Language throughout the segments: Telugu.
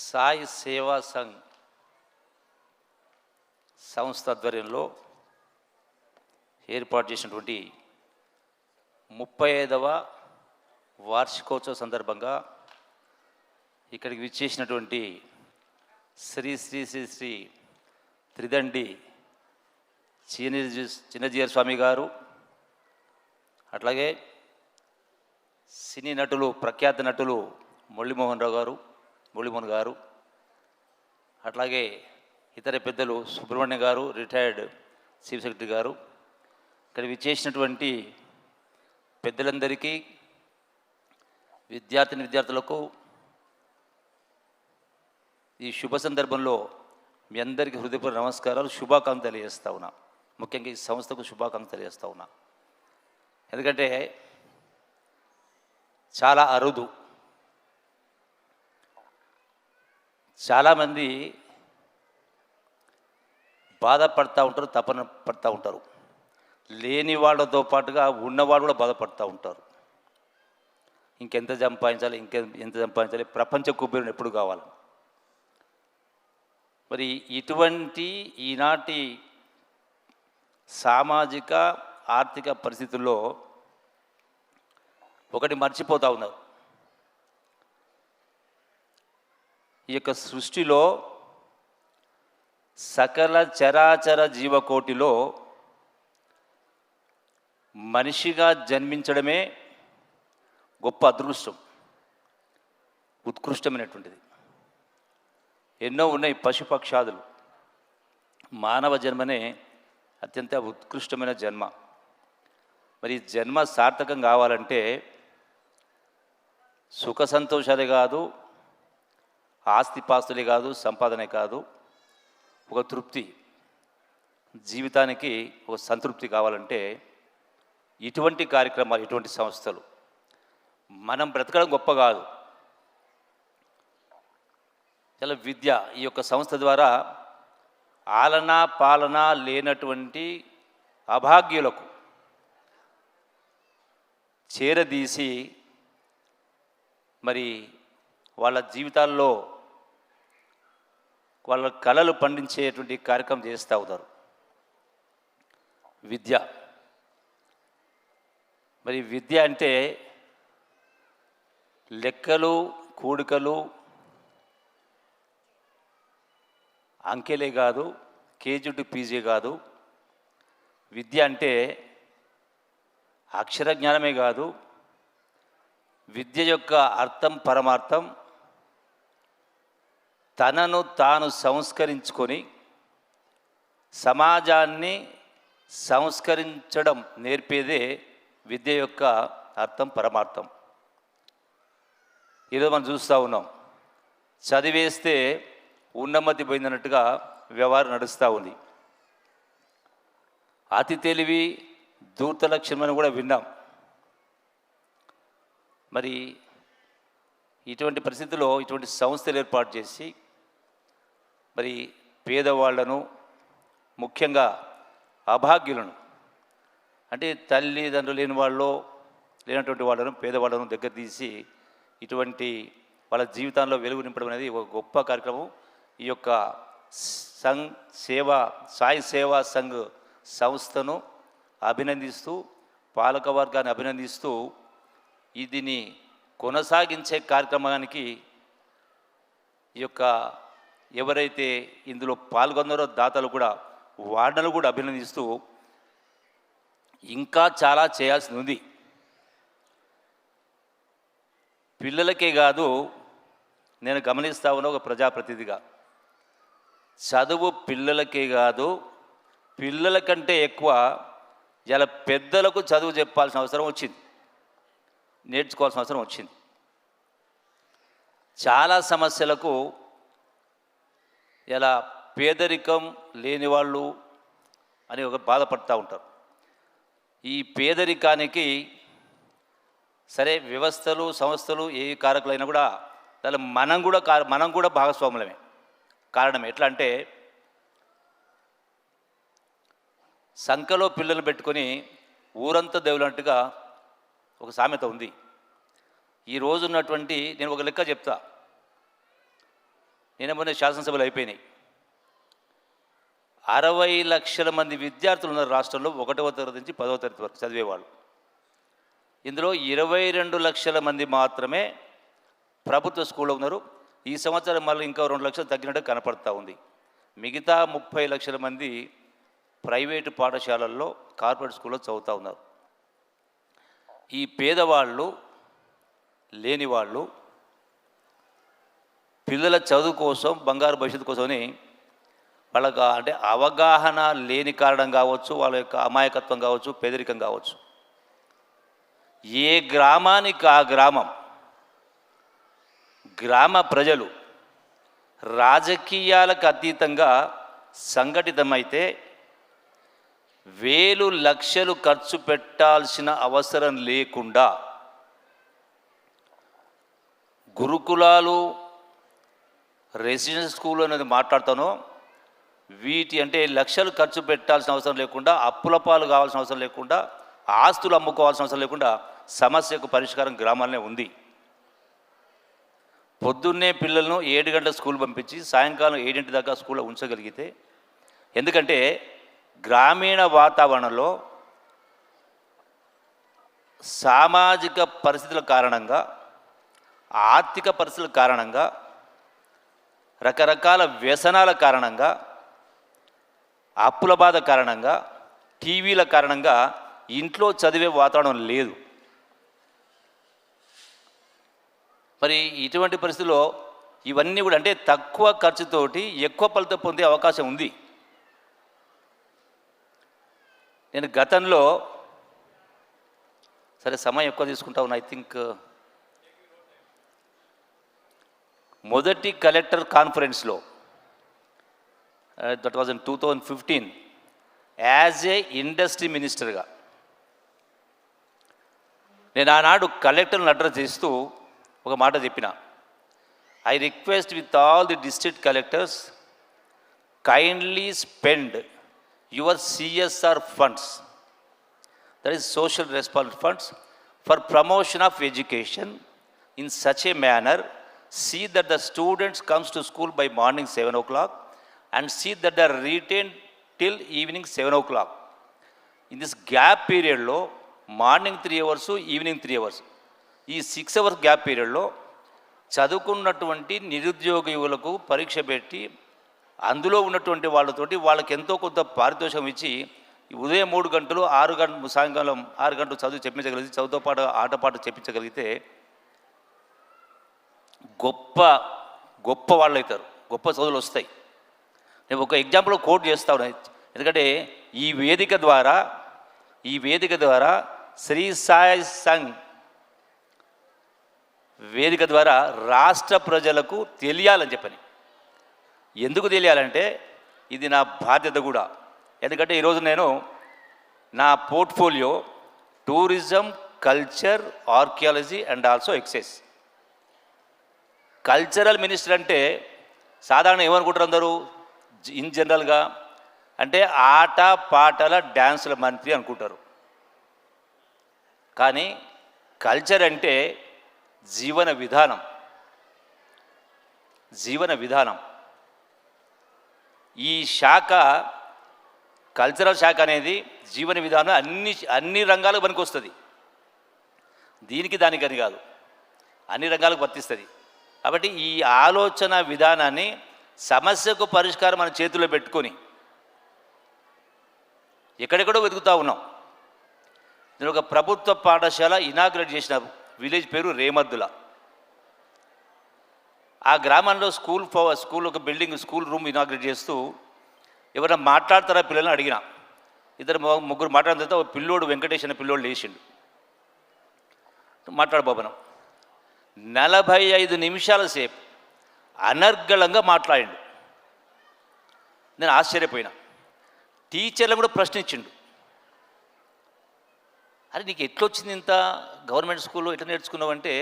సాయి సేవా సంఘ్ సంస్థ ఆధ్వర్యంలో ఏర్పాటు చేసినటువంటి 35వ వార్షికోత్సవ సందర్భంగా ఇక్కడికి విచ్చేసినటువంటి శ్రీ శ్రీ శ్రీ శ్రీ త్రిదండి చిన్నజీయర్ స్వామి గారు, అట్లాగే సినీ నటులు ప్రఖ్యాత నటులు మురళీమోహన్ గారు, అట్లాగే ఇతర పెద్దలు సుబ్రహ్మణ్య గారు, రిటైర్డ్ చీఫ్ సెక్రటరీ గారు, ఇక్కడ విచ్చేసినటువంటి పెద్దలందరికీ, విద్యార్థులకు ఈ శుభ సందర్భంలో మీ అందరికీ హృదయపూర్వక నమస్కారాలు, శుభాకాంక్షలు తెలియజేస్తా ఉన్నా. ముఖ్యంగా ఈ సంస్థకు శుభాకాంక్షలు తెలియజేస్తా ఉన్నా. ఎందుకంటే చాలా అరుదు, చాలామంది బాధపడుతూ ఉంటారు, తపన పడుతూ ఉంటారు. లేని వాళ్ళతో పాటుగా ఉన్నవాళ్ళు కూడా బాధపడుతూ ఉంటారు. ఎంత సంపాదించాలి, ప్రపంచ కుబేరుని ఎప్పుడు కావాలి. మరి ఇటువంటి ఈనాటి సామాజిక ఆర్థిక పరిస్థితుల్లో ఒకటి మర్చిపోతూ ఉన్నారు. ఈ యొక్క సృష్టిలో సకల చరాచర జీవకోటిలో మనిషిగా జన్మించడమే గొప్ప అదృష్టం, ఉత్కృష్టమైనటువంటిది. ఎన్నో ఉన్నాయి పశుపక్షాదులు, మానవ జన్మనే అత్యంత ఉత్కృష్టమైన జన్మ. మరి జన్మ సార్థకం కావాలంటే సుఖ సంతోషాలే కాదు, ఆస్తిపాస్తులే కాదు, సంపాదనే కాదు, ఒక తృప్తి, జీవితానికి ఒక సంతృప్తి కావాలంటే ఇటువంటి కార్యక్రమాలు, ఇటువంటి సంస్థలు. మనం బ్రతకడం గొప్ప కాదు, చాలా విద్య. ఈ యొక్క సంస్థ ద్వారా ఆలనా పాలన లేనటువంటి అభాగ్యులకు చేరదీసి మరి వాళ్ళ జీవితాల్లో వాళ్ళ కళలు పండించేటువంటి కార్యక్రమం చేస్తూ ఉంటారు. విద్య, మరి విద్య అంటే లెక్కలు, కూడికలు, అంకెలే కాదు, కేజీ టు పీజీ కాదు. విద్య అంటే అక్షర జ్ఞానమే కాదు, విద్య యొక్క అర్థం పరమార్థం తనను తాను సంస్కరించుకొని సమాజాన్ని సంస్కరించడం నేర్పేదే విద్య యొక్క అర్థం పరమార్థం. ఈరోజు మనం చూస్తూ ఉన్నాం, చదివేస్తే ఉన్నమతి పోయిందన్నట్టుగా వ్యవహారం నడుస్తూ ఉంది. అతి తెలివి ధూర్త లక్షణమని కూడా విన్నాం. మరి ఇటువంటి పరిస్థితుల్లో ఇటువంటి సంస్థలు ఏర్పాటు చేసి మరి పేదవాళ్లను, ముఖ్యంగా అభాగ్యులను, అంటే తల్లిదండ్రులు లేనటువంటి వాళ్ళను, పేదవాళ్ళను దగ్గర తీసి ఇటువంటి వాళ్ళ జీవితాల్లో వెలుగు నింపడం అనేది ఒక గొప్ప కార్యక్రమం. ఈ యొక్క సాయి సేవా సంఘ్ సంస్థను అభినందిస్తూ, పాలకవర్గాన్ని అభినందిస్తూ, దీన్ని కొనసాగించే కార్యక్రమానికి ఈ యొక్క ఎవరైతే ఇందులో పాల్గొన్నారో దాతలు కూడా, వాళ్ళను కూడా అభినందిస్తూ, ఇంకా చాలా చేయాల్సి ఉంది. పిల్లలకే కాదు, నేను గమనిస్తా ఉన్న ఒక ప్రజాప్రతినిధిగా, చదువు పిల్లలకే కాదు, పిల్లల కంటే ఎక్కువ ఇలా పెద్దలకు చదువు చెప్పాల్సిన అవసరం వచ్చింది, నేర్చుకోవాల్సిన అవసరం వచ్చింది. చాలా సమస్యలకు ఇలా పేదరికం లేని వాళ్ళు అని ఒక బాధపడుతూ ఉంటారు. ఈ పేదరికానికి సరే వ్యవస్థలు, సంస్థలు ఏ కారకులైనా కూడా దాని మనం కూడా భాగస్వాములమే. కారణం ఎట్లా అంటే, సంఖలో పిల్లలు పెట్టుకొని ఊరంతా దేవులంటుగా ఒక సామెత ఉంది. ఈ రోజు ఉన్నటువంటి, నేను ఒక లెక్క చెప్తా, మొన్న శాసనసభలు అయిపోయినాయి. 60 లక్షల మంది విద్యార్థులు ఉన్నారు రాష్ట్రంలో, 1వ తరగతి నుంచి 10వ తరగతి వరకు చదివేవాళ్ళు. ఇందులో 22 లక్షల మంది మాత్రమే ప్రభుత్వ స్కూల్లో ఉన్నారు. ఈ సంవత్సరం మళ్ళీ ఇంకా 2 లక్షలు తగ్గినట్టు కనపడతా ఉంది. మిగతా 30 లక్షల మంది ప్రైవేటు పాఠశాలల్లో, కార్పొరేట్ స్కూల్లో చదువుతూ ఉన్నారు. ఈ పేదవాళ్ళు, లేనివాళ్ళు పిల్లల చదువు కోసం, బంగారు భవిష్యత్తు కోసమని వాళ్ళకు అంటే అవగాహన లేని కారణం కావచ్చు, వాళ్ళ యొక్క అమాయకత్వం కావచ్చు, పేదరికం కావచ్చు, ఏ గ్రామానికి ఆ గ్రామ ప్రజలు రాజకీయాలకు అతీతంగా సంఘటితమైతే వేలు లక్షలు ఖర్చు పెట్టాల్సిన అవసరం లేకుండా గురుకులాలు, రెసిడెన్షియల్ స్కూల్ అనేది మాట్లాడుతానో వీటి అంటే లక్షలు ఖర్చు పెట్టాల్సిన అవసరం లేకుండా, అప్పుల పాలు కావాల్సిన అవసరం లేకుండా, ఆస్తులు అమ్ముకోవాల్సిన అవసరం లేకుండా సమస్యకు పరిష్కారం గ్రామాలనే ఉంది. పొద్దున్నే పిల్లలను 7 గంటల స్కూల్ పంపించి సాయంకాలం 7 దాకా స్కూల్లో ఉంచగలిగితే, ఎందుకంటే గ్రామీణ వాతావరణంలో సామాజిక పరిస్థితుల కారణంగా, ఆర్థిక పరిస్థితుల కారణంగా, రకరకాల వ్యసనాల కారణంగా, అప్పుల బాధ కారణంగా, టీవీల కారణంగా ఇంట్లో చదివే వాతావరణం లేదు. మరి ఇటువంటి పరిస్థితుల్లో ఇవన్నీ కూడా అంటే తక్కువ ఖర్చుతోటి ఎక్కువ ఫలితం పొందే అవకాశం ఉంది. నేను గతంలో, సరే సమయం ఎక్కువ తీసుకుంటా ఉన్నా, ఐ థింక్ మొదటి కలెక్టర్ కాన్ఫరెన్స్లో that was in 2015 as a industry మినిస్టర్గా నేను ఆనాడు కలెక్టర్ని అడ్రస్ చేస్తూ ఒక మాట చెప్పిన, I request with all the district collectors, kindly spend your CSR funds, that is social responsibility funds, for promotion of education in such a manner, see that the students comes to school by morning 7 o'clock and see that they are retained till evening 7 o'clock. In this gap period lo morning 3 hours, evening 3 hours, ఈ 6 hours గ్యాప్ పీరియడ్లో చదువుకున్నటువంటి నిరుద్యోగ యువకులకు పరీక్ష పెట్టి అందులో ఉన్నటువంటి వాళ్ళతోటి వాళ్ళకి ఎంతో కొంత పారితోషికం ఇచ్చి ఉదయం 3 గంటలు, 6 గంటలు, సాయంకాలం 6 గంటలు చదువు చెప్పించగలిగితే, చదువుతో పాటు ఆటపాట చెప్పించగలిగితే గొప్ప వాళ్ళు అవుతారు, గొప్ప చదువులు వస్తాయి. నేను ఒక ఎగ్జాంపుల్ కోట్ చేస్తా ఉన్నాను, ఎందుకంటే ఈ వేదిక ద్వారా శ్రీ సాయి సంఘ్ వేదిక ద్వారా రాష్ట్ర ప్రజలకు తెలియాలని చెప్పని. ఎందుకు తెలియాలంటే ఇది నా బాధ్యత కూడా. ఎందుకంటే ఈరోజు నేను నా portfolio tourism, culture, archaeology and also excise. Cultural minister అంటే సాధారణ ఏమనుకుంటారు అందరూ ఇన్ జనరల్గా, అంటే ఆట పాటల డ్యాన్సుల మంత్రి అనుకుంటారు. కానీ కల్చర్ అంటే జీవన విధానం. ఈ శాఖ, కల్చరల్ శాఖ అనేది జీవన విధానం అన్ని రంగాలకు పనికొస్తుంది. దానికని కాదు, అన్ని రంగాలకు వర్తిస్తుంది. కాబట్టి ఈ ఆలోచన విధానాన్ని, సమస్యకు పరిష్కారం మన చేతుల్లో పెట్టుకొని ఎక్కడెక్కడో వెతుకుతూ ఉన్నాం. నేను ఒక ప్రభుత్వ పాఠశాల ఇనాగ్రేట్ చేసిన విలేజ్ పేరు రేమద్దుల. ఆ గ్రామంలో స్కూల్ ఒక బిల్డింగ్, స్కూల్ రూమ్ ఇనాగ్రేట్ చేస్తూ ఎవరైనా మాట్లాడతారా పిల్లల్ని అడిగిన. ముగ్గురు మాట్లాడిన తర్వాత ఒక పిల్లోడు, వెంకటేష్ అనే పిల్లోడు లేచిండు. మాట్లాడబోబనం 45 నిమిషాల సేపు అనర్గళంగా మాట్లాడిండు. నేను ఆశ్చర్యపోయినా. టీచర్లు కూడా ప్రశ్నించిండు, అరే నీకు ఎట్లొచ్చింది ఇంత, గవర్నమెంట్ స్కూల్లో ఎట్లా నేర్చుకున్నావు అంటే,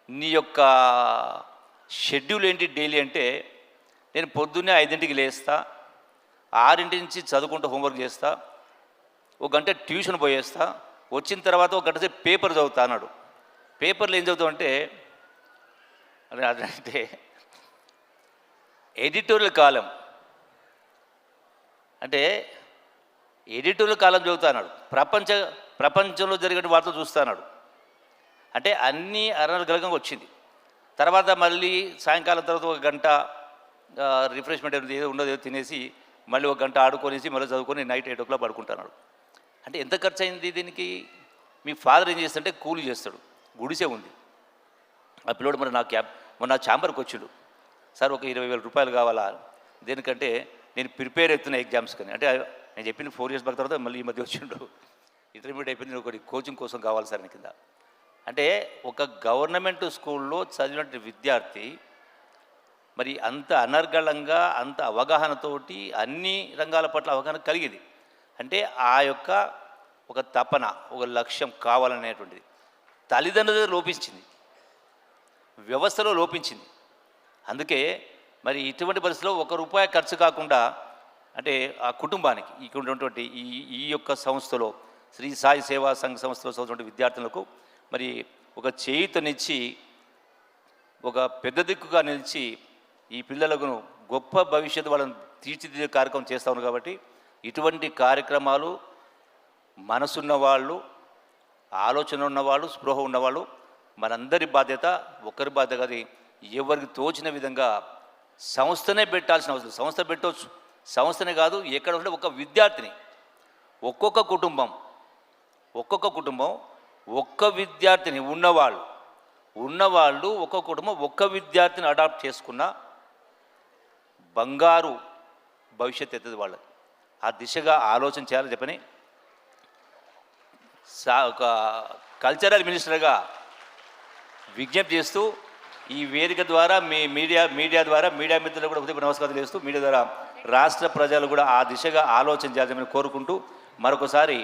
నీ యొక్క షెడ్యూల్ ఏంటి డైలీ అంటే, నేను పొద్దున్నే 5ంటికి లేస్తా, 6 నుంచి చదువుకుంటూ హోంవర్క్ చేస్తా, 1 గంట ట్యూషన్ పోయేస్తా, వచ్చిన తర్వాత 1 గంట సేపు పేపర్ చదువుతా అన్నాడు. పేపర్లో ఏం చదువుతావు అంటే ఎడిటోరియల్ కాలం అంటే ఎడిటోరియల్ కాలం చదువుతున్నాడు, ప్రపంచంలో జరిగే వార్తలు చూస్తున్నాడు. అంటే అన్నీ అనర్గళంగా వచ్చింది. తర్వాత మళ్ళీ సాయంకాలం తర్వాత ఒక గంట రిఫ్రెష్మెంట్ ఏదో ఉండదు తినేసి మళ్ళీ ఒక గంట ఆడుకొనేసి మళ్ళీ చదువుకొని నైట్ 8 o'clock పడుకుంటున్నాడు. అంటే ఎంత ఖర్చు అయింది దీనికి? మీ ఫాదర్ ఏం చేస్తుంటే కూలి చేస్తాడు, గుడిసే ఉంది. ఆ పిల్లోడు మరి మొన్న నా ఛాంబర్కి వచ్చిండు, సార్ ఒక 20,000 రూపాయలు కావాలా, దేనికంటే నేను ప్రిపేర్ అవుతున్న ఎగ్జామ్స్ కానీ. అంటే నేను చెప్పిన 4 years బ్యాక్ తర్వాత మళ్ళీ ఈ మధ్య వచ్చిండు, ఇంటర్మీడియట్ అయిపోయింది, నేను ఒకటి కోచింగ్ కోసం కావాలి సార్ కింద. అంటే ఒక గవర్నమెంట్ స్కూల్లో చదివినటువంటి విద్యార్థి మరి అంత అనర్గళంగా అంత అవగాహనతోటి అన్ని రంగాల పట్ల అవగాహన కలిగింది. అంటే ఆ యొక్క ఒక తపన, ఒక లక్ష్యం కావాలనేటువంటిది తల్లిదండ్రులు లోపించింది, వ్యవస్థలో లోపించింది. అందుకే మరి ఇటువంటి పరిస్థితిలో ₹1 ఖర్చు కాకుండా అంటే ఆ కుటుంబానికి ఇక్కడ ఉన్నటువంటి ఈ యొక్క సంస్థలో శ్రీ సాయి సేవా సంఘ సంస్థలో చదువుతున్న విద్యార్థులకు మరి ఒక చేయూతనిచ్చి ఒక పెద్ద దిక్కుగా నిలిచి ఈ పిల్లలకు గొప్ప భవిష్యత్తు వాళ్ళని తీర్చిదిద్దే కార్యక్రమం చేస్తూ ఉన్నారు. కాబట్టి ఇటువంటి కార్యక్రమాలు మనసున్న వాళ్ళు, ఆలోచన ఉన్నవాళ్ళు, స్పృహ ఉన్నవాళ్ళు మనందరి బాధ్యత, ఒకరి బాధ్యత కాదు, ఎవరికి తోచిన విధంగా సంస్థనే పెట్టాల్సిన అవసరం. సంస్థ పెట్టవచ్చు, సంస్థనే కాదు, ఎక్కడ ఉంటే ఒక విద్యార్థిని ఒక్కొక్క కుటుంబం ఒక్క విద్యార్థిని ఉన్నవాళ్ళు ఒక్కొక్క కుటుంబం ఒక్క విద్యార్థిని అడాప్ట్ చేసుకున్న బంగారు భవిష్యత్తు ఎత్తది వాళ్ళకి. ఆ దిశగా ఆలోచన చేయాలని చెప్పని ఒక కల్చరల్ మినిస్టర్గా విజ్ఞప్తి చేస్తూ ఈ వేదిక ద్వారా మీ మీడియా ద్వారా మీడియా మిత్రులు కూడా ఉదయం నమస్కారం చేస్తూ మీడియా ద్వారా రాష్ట్ర ప్రజలు కూడా ఆ దిశగా ఆలోచన చేయాలని కోరుకుంటూ మరొకసారి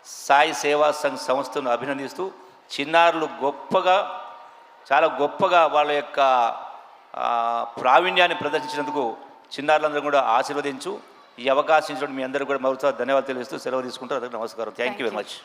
సాయి సేవా సంఘ్ సంస్థను అభినందిస్తూ చిన్నారులు చాలా గొప్పగా వాళ్ళ యొక్క ప్రావీణ్యాన్ని ప్రదర్శించినందుకు చిన్నారులందరూ కూడా ఆశీర్వదించు. ఈ అవకాశం ఇచ్చినప్పుడు మీ అందరూ కూడా మరోసారి ధన్యవాదాలు తెలియజేస్తూ సెలవు తీసుకుంటూ అందరికీ నమస్కారం. Thank you very much.